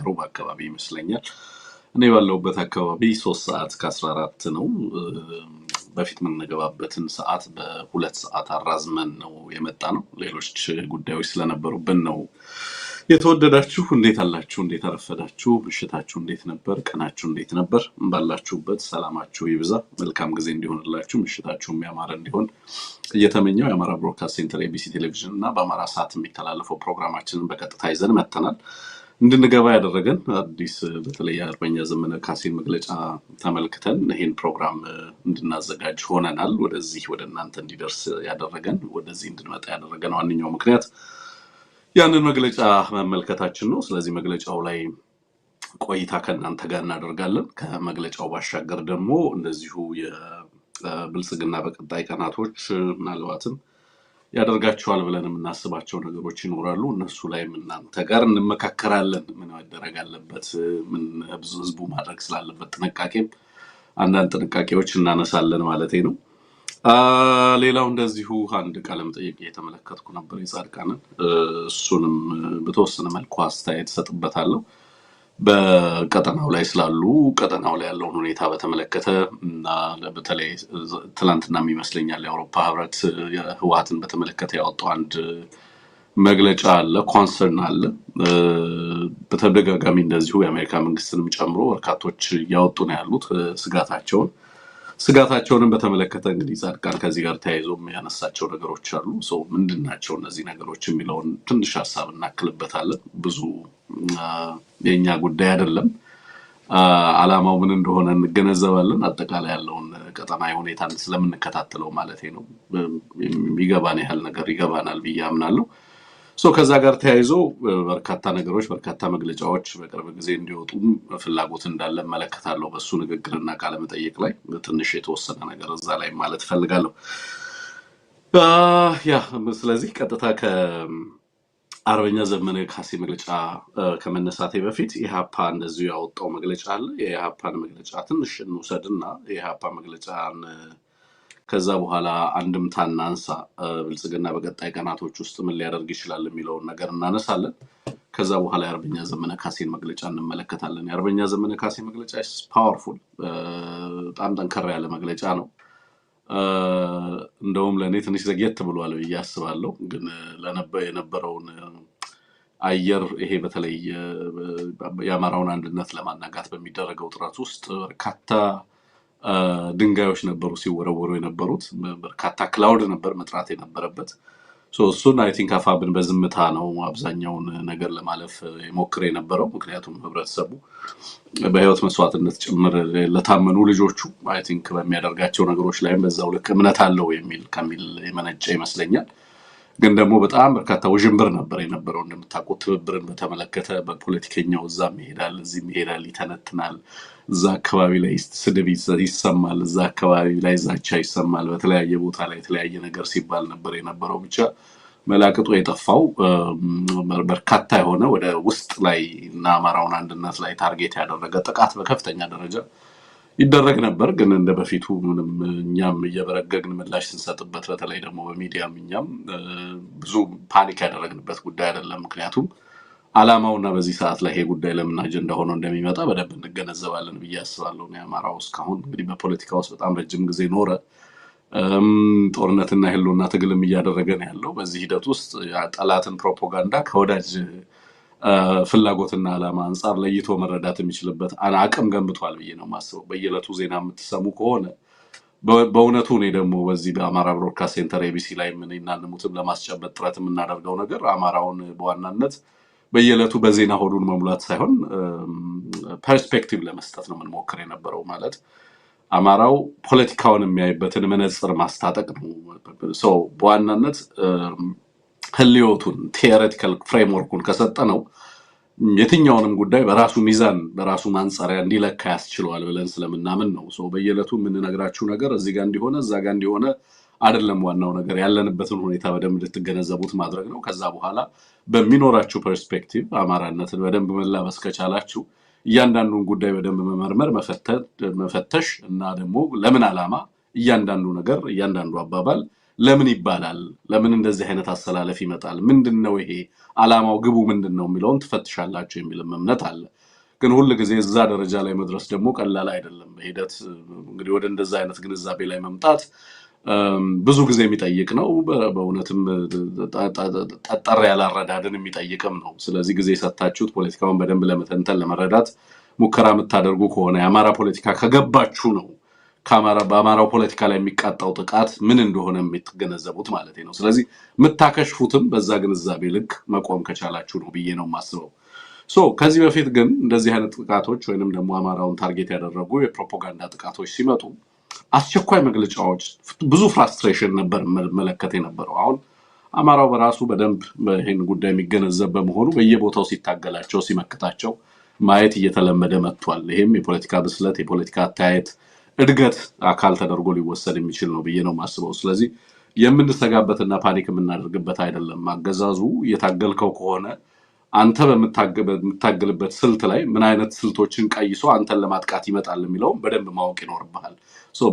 ሩብ አካባቢ ይመስለኛል። እኔ ባለሁበት አካባቢ 3 ሰዓት ከ14 ነው። በፊት የምንገባበትን ሰዓት በ2 ሰዓት አራዝመን ነው የመጣ ነው። ሌሎች ጉዳዮች ስለነበሩብን ነው። የተወደዳችሁ እንዴት አላችሁ? እንዴት አረፈዳችሁ? ምሽታችሁ እንዴት ነበር? ቀናችሁ እንዴት ነበር? ባላችሁበት ሰላማችሁ ይብዛ። መልካም ጊዜ እንዲሆንላችሁ፣ ምሽታችሁ የሚያማረ እንዲሆን እየተመኘው የአማራ ብሮድካስት ሴንተር ኤቢሲ ቴሌቪዥን እና በአማራ ሰዓት የሚተላለፈው ፕሮግራማችንን በቀጥታ ይዘን መጥተናል። እንድንገባ ያደረገን አዲስ በተለይ የአርበኛ ዘመነ ካሴን መግለጫ ተመልክተን ይህን ፕሮግራም እንድናዘጋጅ ሆነናል። ወደዚህ ወደ እናንተ እንዲደርስ ያደረገን ወደዚህ እንድንመጣ ያደረገን ዋነኛው ምክንያት ያንን መግለጫ መመልከታችን ነው። ስለዚህ መግለጫው ላይ ቆይታ ከእናንተ ጋር እናደርጋለን። ከመግለጫው ባሻገር ደግሞ እንደዚሁ የብልጽግና በቀጣይ ቀናቶች ምናልባትም ያደርጋቸዋል ብለን የምናስባቸው ነገሮች ይኖራሉ። እነሱ ላይም እናንተ ጋር እንመካከራለን። ምን መደረግ አለበት፣ ምን ህዝቡ ማድረግ ስላለበት ጥንቃቄም አንዳንድ ጥንቃቄዎች እናነሳለን ማለት ነው። ሌላው እንደዚሁ አንድ ቃለ መጠይቅ እየተመለከትኩ ነበር የጻድቃንን፣ እሱንም በተወሰነ መልኩ አስተያየት እሰጥበታለሁ። በቀጠናው ላይ ስላሉ ቀጠናው ላይ ያለውን ሁኔታ በተመለከተ እና በተለይ ትላንትና ይመስለኛል የአውሮፓ ህብረት ህወሓትን በተመለከተ ያወጣው አንድ መግለጫ አለ፣ ኮንሰርን አለ። በተደጋጋሚ እንደዚሁ የአሜሪካ መንግስትንም ጨምሮ በርካቶች እያወጡ ነው ያሉት ስጋታቸውንም በተመለከተ እንግዲህ ጻድቃን ከዚህ ጋር ተያይዞ ያነሳቸው ነገሮች አሉ። ምንድን ናቸው እነዚህ ነገሮች የሚለውን ትንሽ ሀሳብ እናክልበታለን። ብዙ የኛ ጉዳይ አይደለም፣ አላማው ምን እንደሆነ እንገነዘባለን። አጠቃላይ ያለውን ቀጠናዊ ሁኔታ ስለምንከታተለው ማለት ነው የሚገባን ያህል ነገር ይገባናል ብዬ አምናለሁ። ከዛ ጋር ተያይዞ በርካታ ነገሮች በርካታ መግለጫዎች በቅርብ ጊዜ እንዲወጡ ፍላጎት እንዳለ መለከታለሁ። በሱ ንግግርና ቃለ መጠይቅ ላይ ትንሽ የተወሰነ ነገር እዛ ላይ ማለት ፈልጋለሁ። ስለዚህ ቀጥታ ከአርበኛ ዘመነ ካሴ መግለጫ ከመነሳቴ በፊት ኢህአፓ እንደዚሁ ያወጣው መግለጫ አለ። የኢህአፓን መግለጫ ትንሽ እንውሰድና የኢህአፓ መግለጫን ከዛ በኋላ አንድምታና አንሳ ብልጽግና በቀጣይ ቀናቶች ውስጥ ምን ሊያደርግ ይችላል የሚለውን ነገር እናነሳለን። ከዛ በኋላ የአርበኛ ዘመነ ካሴን መግለጫ እንመለከታለን። የአርበኛ ዘመነ ካሴ መግለጫ ፓወርፉል፣ በጣም ጠንከር ያለ መግለጫ ነው። እንደውም ለእኔ ትንሽ ዘግየት ብሏል ብዬ አስባለሁ። ግን የነበረውን አየር ይሄ በተለይ የአማራውን አንድነት ለማናጋት በሚደረገው ጥረት ውስጥ በርካታ ድንጋዮች ነበሩ ሲወረወሩ የነበሩት። በርካታ ክላውድ ነበር መጥራት የነበረበት። እሱን አይ ቲንክ አፋብን በዝምታ ነው አብዛኛውን ነገር ለማለፍ የሞክር የነበረው። ምክንያቱም ህብረተሰቡ በህይወት መስዋዕትነት ጭምር ለታመኑ ልጆቹ አይ ቲንክ በሚያደርጋቸው ነገሮች ላይም በዛው ልክ እምነት አለው ከሚል የመነጨ ይመስለኛል። ግን ደግሞ በጣም በርካታ ውዥንብር ነበር የነበረው። እንደምታውቁት ትብብርን በተመለከተ በፖለቲከኛው እዛም ይሄዳል እዚህም ይሄዳል፣ ይተነትናል። እዛ አካባቢ ላይ ስድብ ይሰማል፣ እዛ አካባቢ ላይ ዛቻ ይሰማል። በተለያየ ቦታ ላይ የተለያየ ነገር ሲባል ነበር የነበረው። ብቻ መላቅጡ የጠፋው በርካታ የሆነ ወደ ውስጥ ላይ እና አማራውን አንድነት ላይ ታርጌት ያደረገ ጥቃት በከፍተኛ ደረጃ ይደረግ ነበር። ግን እንደ በፊቱ ምንም እኛም እየበረገግን ምላሽ ስንሰጥበት፣ በተለይ ደግሞ በሚዲያም እኛም ብዙ ፓኒክ ያደረግንበት ጉዳይ አይደለም። ምክንያቱም አላማውና በዚህ ሰዓት ላይ ይሄ ጉዳይ ለምን አጀንዳ ሆኖ እንደሚመጣ በደንብ እንገነዘባለን ብዬ አስባለሁ። የአማራው እስካሁን እንግዲህ በፖለቲካ ውስጥ በጣም ረጅም ጊዜ ኖረ። ጦርነትና ህልውና ትግልም እያደረገ ነው ያለው። በዚህ ሂደት ውስጥ ጠላትን ፕሮፓጋንዳ ከወዳጅ ፍላጎትና አላማ አንጻር ለይቶ መረዳት የሚችልበት አቅም ገንብቷል ብዬ ነው የማስበው። በየዕለቱ ዜና የምትሰሙ ከሆነ በእውነቱ እኔ ደግሞ በዚህ በአማራ ብሮድካስት ሴንተር ኤቢሲ ላይ ምን እናንሙትም ለማስጨበጥ ጥረት የምናደርገው ነገር አማራውን በዋናነት በየዕለቱ በዜና ሆዱን መሙላት ሳይሆን ፐርስፔክቲቭ ለመስጠት ነው የምንሞክር የነበረው። ማለት አማራው ፖለቲካውን የሚያይበትን መነጽር ማስታጠቅ ነው። በዋናነት ህልዮቱን ቴዎሬቲካል ፍሬምወርኩን ከሰጠ ነው የትኛውንም ጉዳይ በራሱ ሚዛን በራሱ ማንጻሪያ እንዲለካ ያስችለዋል ብለን ስለምናምን ነው። በየዕለቱ የምንነግራችሁ ነገር እዚህ ጋር እንዲሆነ እዛ ጋር እንዲሆነ አይደለም። ዋናው ነገር ያለንበትን ሁኔታ በደንብ እንድትገነዘቡት ማድረግ ነው። ከዛ በኋላ በሚኖራችሁ ፐርስፔክቲቭ አማራነትን በደንብ መላበስ ከቻላችሁ እያንዳንዱን ጉዳይ በደንብ መመርመር፣ መፈተሽ እና ደግሞ ለምን ዓላማ እያንዳንዱ ነገር እያንዳንዱ አባባል ለምን ይባላል? ለምን እንደዚህ አይነት አሰላለፍ ይመጣል? ምንድነው ይሄ አላማው ግቡ ምንድነው የሚለውን ትፈትሻላችሁ የሚልም እምነት አለ። ግን ሁሉ ጊዜ እዛ ደረጃ ላይ መድረስ ደግሞ ቀላል አይደለም። በሂደት እንግዲህ ወደ እንደዛ አይነት ግንዛቤ ላይ መምጣት ብዙ ጊዜ የሚጠይቅ ነው። በእውነትም ጠጠር ያለ አረዳድን የሚጠይቅም ነው። ስለዚህ ጊዜ ሰጣችሁት ፖለቲካውን በደንብ ለመተንተን ለመረዳት ሙከራ የምታደርጉ ከሆነ የአማራ ፖለቲካ ከገባችሁ ነው በአማራው ፖለቲካ ላይ የሚቃጣው ጥቃት ምን እንደሆነ የምትገነዘቡት ማለት ነው። ስለዚህ የምታከሽፉትም በዛ ግንዛቤ ልክ መቆም ከቻላችሁ ነው ብዬ ነው የማስበው። ከዚህ በፊት ግን እንደዚህ አይነት ጥቃቶች ወይንም ደግሞ አማራውን ታርጌት ያደረጉ የፕሮፓጋንዳ ጥቃቶች ሲመጡ አስቸኳይ መግለጫዎች ብዙ ፍራስትሬሽን ነበር መለከት የነበረው። አሁን አማራው በራሱ በደንብ ይህን ጉዳይ የሚገነዘብ በመሆኑ በየቦታው ሲታገላቸው ሲመክታቸው ማየት እየተለመደ መጥቷል። ይሄም የፖለቲካ ብስለት የፖለቲካ አተያየት እድገት አካል ተደርጎ ሊወሰድ የሚችል ነው ብዬ ነው የማስበው። ስለዚህ የምንሰጋበትና ፓኒክ የምናደርግበት አይደለም። አገዛዙ እየታገልከው ከሆነ አንተ በምታገልበት ስልት ላይ ምን አይነት ስልቶችን ቀይሶ አንተን ለማጥቃት ይመጣል የሚለውም በደንብ ማወቅ ይኖርብሃል።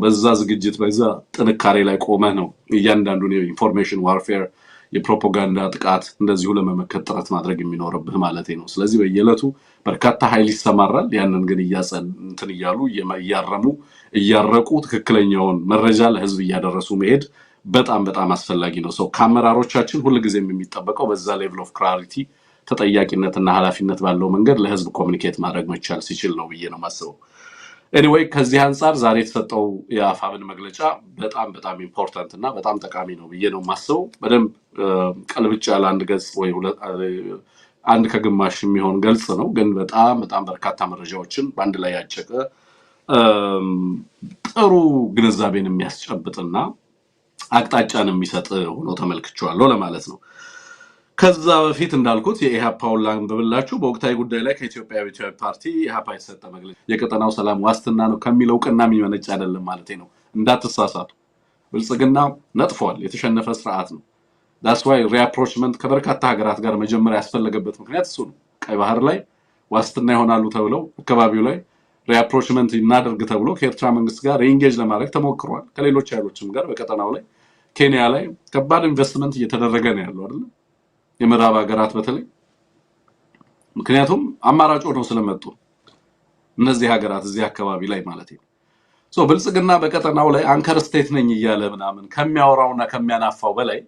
በዛ ዝግጅት በዛ ጥንካሬ ላይ ቆመህ ነው እያንዳንዱን የኢንፎርሜሽን ዋርፌር የፕሮፓጋንዳ ጥቃት እንደዚሁ ለመመከት ጥረት ማድረግ የሚኖርብህ ማለት ነው። ስለዚህ በየዕለቱ በርካታ ኃይል ይሰማራል። ያንን ግን እንትን እያሉ እያረሙ እያረቁ ትክክለኛውን መረጃ ለህዝብ እያደረሱ መሄድ በጣም በጣም አስፈላጊ ነው። ከአመራሮቻችን ሁልጊዜም የሚጠበቀው በዛ ሌቭል ኦፍ ክላሪቲ ተጠያቂነትና ኃላፊነት ባለው መንገድ ለህዝብ ኮሚኒኬት ማድረግ መቻል ሲችል ነው ብዬ ነው የማስበው። ኤኒዌይ ከዚህ አንጻር ዛሬ የተሰጠው የአፋብን መግለጫ በጣም በጣም ኢምፖርታንት እና በጣም ጠቃሚ ነው ብዬ ነው የማስበው። በደንብ ቀልብጭ ያለ አንድ ገጽ ወይ አንድ ከግማሽ የሚሆን ገልጽ ነው፣ ግን በጣም በጣም በርካታ መረጃዎችን በአንድ ላይ ያጨቀ ጥሩ ግንዛቤን የሚያስጨብጥና አቅጣጫን የሚሰጥ ሆኖ ተመልክቼዋለሁ ለማለት ነው። ከዛ በፊት እንዳልኩት የኢሃፓውን ላንብብላችሁ። በወቅታዊ ጉዳይ ላይ ከኢትዮጵያ አብዮታዊ ፓርቲ ኢሃፓ የተሰጠ መግለጫ የቀጠናው ሰላም ዋስትና ነው ከሚለው ቅና የሚመነጭ አይደለም ማለት ነው። እንዳትሳሳቱ። ብልጽግና ነጥፏል፣ የተሸነፈ ስርዓት ነው። ዳስ ዋይ ሪአፕሮችመንት ከበርካታ ሀገራት ጋር መጀመሪያ ያስፈለገበት ምክንያት እሱ ነው። ቀይ ባህር ላይ ዋስትና ይሆናሉ ተብለው አካባቢው ላይ ሪአፕሮችመንት እናደርግ ተብሎ ከኤርትራ መንግስት ጋር ሪኢንጌጅ ለማድረግ ተሞክሯል። ከሌሎች ኃይሎችም ጋር በቀጠናው ላይ ኬንያ ላይ ከባድ ኢንቨስትመንት እየተደረገ ነው ያለው አይደል? የምዕራብ ሀገራት በተለይ ምክንያቱም አማራጭ ሆነው ስለመጡ እነዚህ ሀገራት እዚህ አካባቢ ላይ ማለት ነው። ብልጽግና በቀጠናው ላይ አንከር ስቴት ነኝ እያለ ምናምን ከሚያወራውና ከሚያናፋው በላይ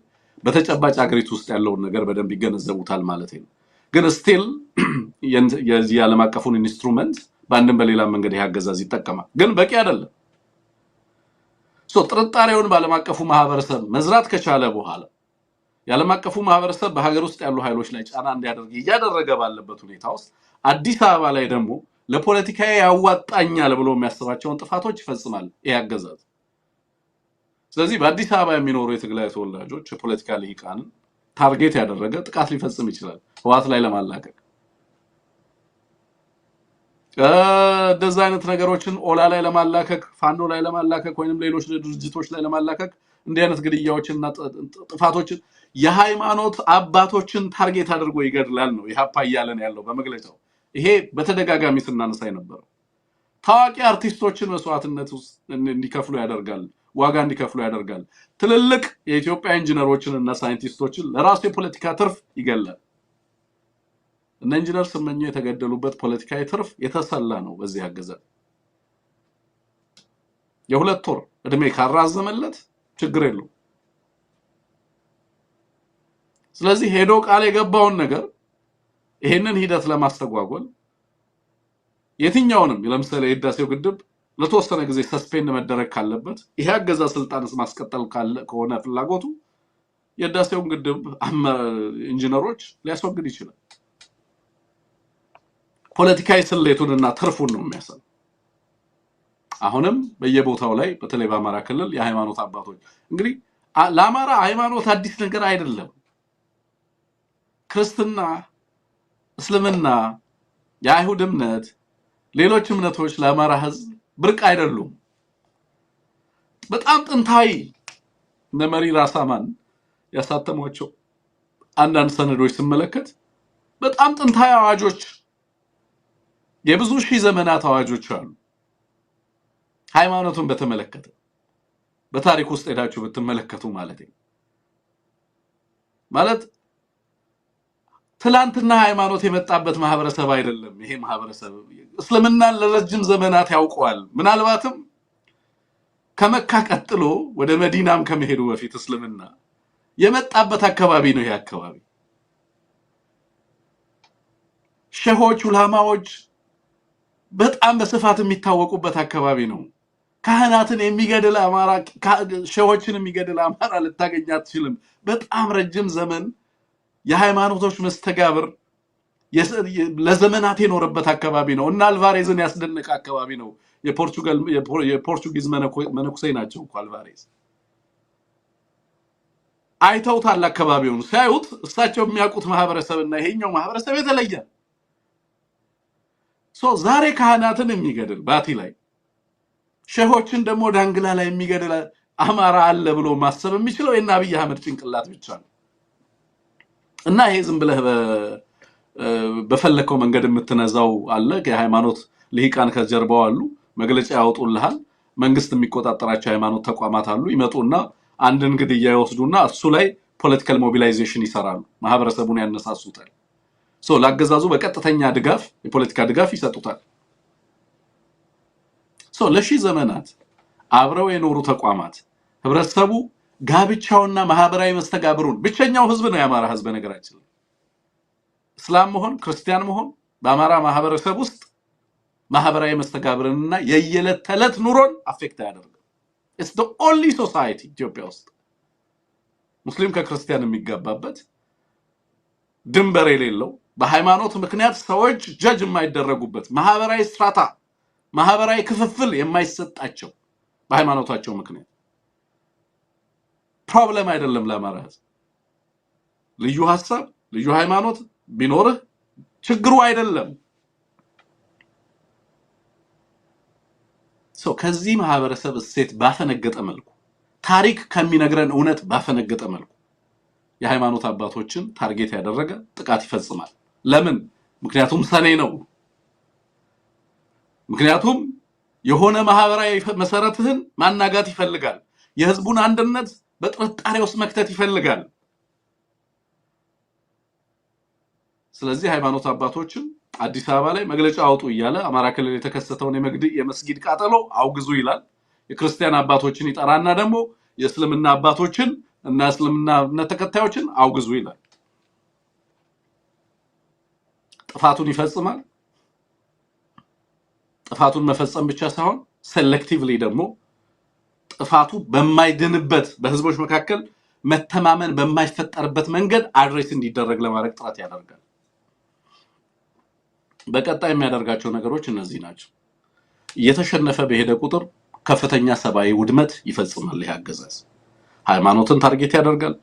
በተጨባጭ ሀገሪቱ ውስጥ ያለውን ነገር በደንብ ይገነዘቡታል ማለት ነው። ግን ስቲል የዚህ ዓለም አቀፉን ኢንስትሩመንት በአንድም በሌላ መንገድ ያገዛዝ ይጠቀማል። ግን በቂ አይደለም። ጥርጣሬውን በዓለም አቀፉ ማህበረሰብ መዝራት ከቻለ በኋላ የዓለም አቀፉ ማህበረሰብ በሀገር ውስጥ ያሉ ኃይሎች ላይ ጫና እንዲያደርግ እያደረገ ባለበት ሁኔታ ውስጥ አዲስ አበባ ላይ ደግሞ ለፖለቲካ ያዋጣኛል ብሎ የሚያስባቸውን ጥፋቶች ይፈጽማል ይሄ አገዛዝ። ስለዚህ በአዲስ አበባ የሚኖሩ የትግራይ ተወላጆች የፖለቲካ ልሂቃንን ታርጌት ያደረገ ጥቃት ሊፈጽም ይችላል። ህወሓት ላይ ለማላቀቅ እንደዛ አይነት ነገሮችን ኦላ ላይ ለማላከክ ፋኖ ላይ ለማላከክ ወይንም ሌሎች ድርጅቶች ላይ ለማላከክ እንዲህ አይነት ግድያዎችንና ጥፋቶችን የሃይማኖት አባቶችን ታርጌት አድርጎ ይገድላል ነው ኢሃፓ እያለን ያለው በመግለጫው። ይሄ በተደጋጋሚ ስናነሳ የነበረው ታዋቂ አርቲስቶችን መስዋዕትነት ውስጥ እንዲከፍሉ ያደርጋል፣ ዋጋ እንዲከፍሉ ያደርጋል። ትልልቅ የኢትዮጵያ ኢንጂነሮችን እና ሳይንቲስቶችን ለራሱ የፖለቲካ ትርፍ ይገላል። እነ ኢንጂነር ስመኘው የተገደሉበት ፖለቲካዊ ትርፍ የተሰላ ነው በዚህ አገዛዝ። የሁለት ወር እድሜ ካራዘመለት ችግር የለውም። ስለዚህ ሄዶ ቃል የገባውን ነገር ይሄንን ሂደት ለማስተጓጎል የትኛውንም ለምሳሌ የህዳሴው ግድብ ለተወሰነ ጊዜ ሰስፔንድ መደረግ ካለበት ይሄ አገዛዝ ስልጣንስ ማስቀጠል ከሆነ ፍላጎቱ የህዳሴውን ግድብ ኢንጂነሮች ሊያስወግድ ይችላል። ፖለቲካዊ ስሌቱንና ትርፉን ነው የሚያሳየው። አሁንም በየቦታው ላይ በተለይ በአማራ ክልል የሃይማኖት አባቶች እንግዲህ ለአማራ ሃይማኖት አዲስ ነገር አይደለም። ክርስትና፣ እስልምና፣ የአይሁድ እምነት፣ ሌሎች እምነቶች ለአማራ ህዝብ ብርቅ አይደሉም። በጣም ጥንታዊ ነመሪ ራሳማን ያሳተሟቸው አንዳንድ ሰነዶች ስመለከት በጣም ጥንታዊ አዋጆች የብዙ ሺህ ዘመናት አዋጆች አሉ ሃይማኖቱን በተመለከተ። በታሪክ ውስጥ ሄዳችሁ ብትመለከቱ ማለት ትላንትና ሃይማኖት የመጣበት ማህበረሰብ አይደለም። ይሄ ማህበረሰብ እስልምናን ለረጅም ዘመናት ያውቀዋል። ምናልባትም ከመካ ቀጥሎ ወደ መዲናም ከመሄዱ በፊት እስልምና የመጣበት አካባቢ ነው። ይሄ አካባቢ ሸሆች፣ ዑላማዎች በጣም በስፋት የሚታወቁበት አካባቢ ነው። ካህናትን የሚገድል አማራ፣ ሸሆችን የሚገድል አማራ ልታገኝ አትችልም። በጣም ረጅም ዘመን የሃይማኖቶች መስተጋብር ለዘመናት የኖረበት አካባቢ ነው እና አልቫሬዝን ያስደነቀ አካባቢ ነው። የፖርቹጊዝ መነኩሴ ናቸው እኮ አልቫሬዝ። አይተውታል አካባቢውን። ሲያዩት እሳቸው የሚያውቁት ማህበረሰብና ይሄኛው ማህበረሰብ የተለየ። ዛሬ ካህናትን የሚገድል ባቲ ላይ፣ ሸሆችን ደግሞ ዳንግላ ላይ የሚገድል አማራ አለ ብሎ ማሰብ የሚችለው የና አብይ አህመድ ጭንቅላት ብቻ ነው። እና ይሄ ዝም ብለህ በፈለከው መንገድ የምትነዛው አለ። የሃይማኖት ልሂቃን ከጀርባው አሉ፣ መግለጫ ያወጡልሃል። መንግስት የሚቆጣጠራቸው ሃይማኖት ተቋማት አሉ። ይመጡና አንድን ግድያ ይወስዱና እሱ ላይ ፖለቲካል ሞቢላይዜሽን ይሰራሉ፣ ማህበረሰቡን ያነሳሱታል። ለአገዛዙ በቀጥተኛ ድጋፍ፣ የፖለቲካ ድጋፍ ይሰጡታል። ለሺህ ዘመናት አብረው የኖሩ ተቋማት ህብረተሰቡ ጋብቻውና ማህበራዊ መስተጋብሩን ብቸኛው ህዝብ ነው የአማራ ህዝብ። ነገራችን እስላም መሆን ክርስቲያን መሆን በአማራ ማህበረሰብ ውስጥ ማህበራዊ መስተጋብርንና የየዕለት ተዕለት ኑሮን አፌክት ያደርጋል። it's the only society ኢትዮጵያ ውስጥ ሙስሊም ከክርስቲያን የሚጋባበት ድንበር የሌለው በሃይማኖት ምክንያት ሰዎች ጀጅ የማይደረጉበት ማህበራዊ ስትራታ ማህበራዊ ክፍፍል የማይሰጣቸው በሃይማኖታቸው ምክንያት ፕሮብለም አይደለም ለአማራ ህዝብ። ልዩ ሐሳብ ልዩ ሃይማኖት ቢኖርህ ችግሩ አይደለም። ከዚህ ማህበረሰብ እሴት ባፈነገጠ መልኩ ታሪክ ከሚነግረን እውነት ባፈነገጠ መልኩ የሃይማኖት አባቶችን ታርጌት ያደረገ ጥቃት ይፈጽማል። ለምን? ምክንያቱም ሰኔ ነው። ምክንያቱም የሆነ ማህበራዊ መሰረትህን ማናጋት ይፈልጋል። የህዝቡን አንድነት በጥርጣሬ ውስጥ መክተት ይፈልጋል። ስለዚህ ሃይማኖት አባቶችን አዲስ አበባ ላይ መግለጫ አውጡ እያለ አማራ ክልል የተከሰተውን የመስጊድ ቃጠሎ አውግዙ ይላል። የክርስቲያን አባቶችን ይጠራና ደግሞ የእስልምና አባቶችን እና እስልምና እምነት ተከታዮችን አውግዙ ይላል። ጥፋቱን ይፈጽማል። ጥፋቱን መፈጸም ብቻ ሳይሆን ሴሌክቲቭሊ ደግሞ ጥፋቱ በማይድንበት በህዝቦች መካከል መተማመን በማይፈጠርበት መንገድ አድሬስ እንዲደረግ ለማድረግ ጥረት ያደርጋል። በቀጣይ የሚያደርጋቸው ነገሮች እነዚህ ናቸው። እየተሸነፈ በሄደ ቁጥር ከፍተኛ ሰብአዊ ውድመት ይፈጽማል። ይህ አገዛዝ ሃይማኖትን ታርጌት ያደርጋል፣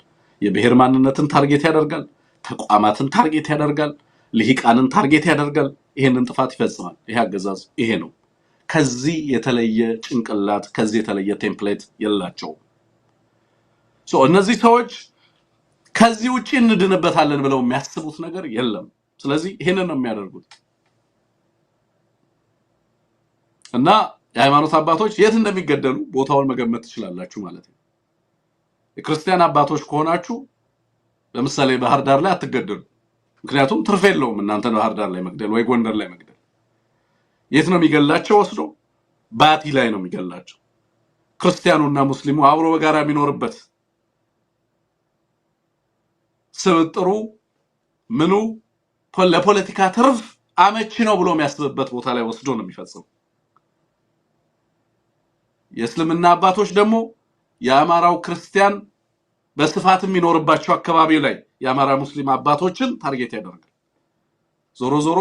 የብሔር ማንነትን ታርጌት ያደርጋል፣ ተቋማትን ታርጌት ያደርጋል፣ ልሂቃንን ታርጌት ያደርጋል። ይሄንን ጥፋት ይፈጽማል። ይህ አገዛዝ ይሄ ነው። ከዚህ የተለየ ጭንቅላት ከዚህ የተለየ ቴምፕሌት የላቸውም። እነዚህ ሰዎች ከዚህ ውጪ እንድንበታለን ብለው የሚያስቡት ነገር የለም። ስለዚህ ይሄንን ነው የሚያደርጉት እና የሃይማኖት አባቶች የት እንደሚገደሉ ቦታውን መገመት ትችላላችሁ ማለት ነው። የክርስቲያን አባቶች ከሆናችሁ ለምሳሌ ባህር ዳር ላይ አትገደሉ። ምክንያቱም ትርፍ የለውም እናንተ ባህር ዳር ላይ መግደል ወይ ጎንደር ላይ መግደል። የት ነው የሚገላቸው? ወስዶ ባቲ ላይ ነው የሚገላቸው። ክርስቲያኑና ሙስሊሙ አብሮ በጋራ የሚኖርበት ስብጥሩ ምኑ ለፖለቲካ ትርፍ አመቺ ነው ብሎ የሚያስብበት ቦታ ላይ ወስዶ ነው የሚፈጽመው። የእስልምና አባቶች ደግሞ የአማራው ክርስቲያን በስፋት የሚኖርባቸው አካባቢ ላይ የአማራ ሙስሊም አባቶችን ታርጌት ያደርጋል። ዞሮ ዞሮ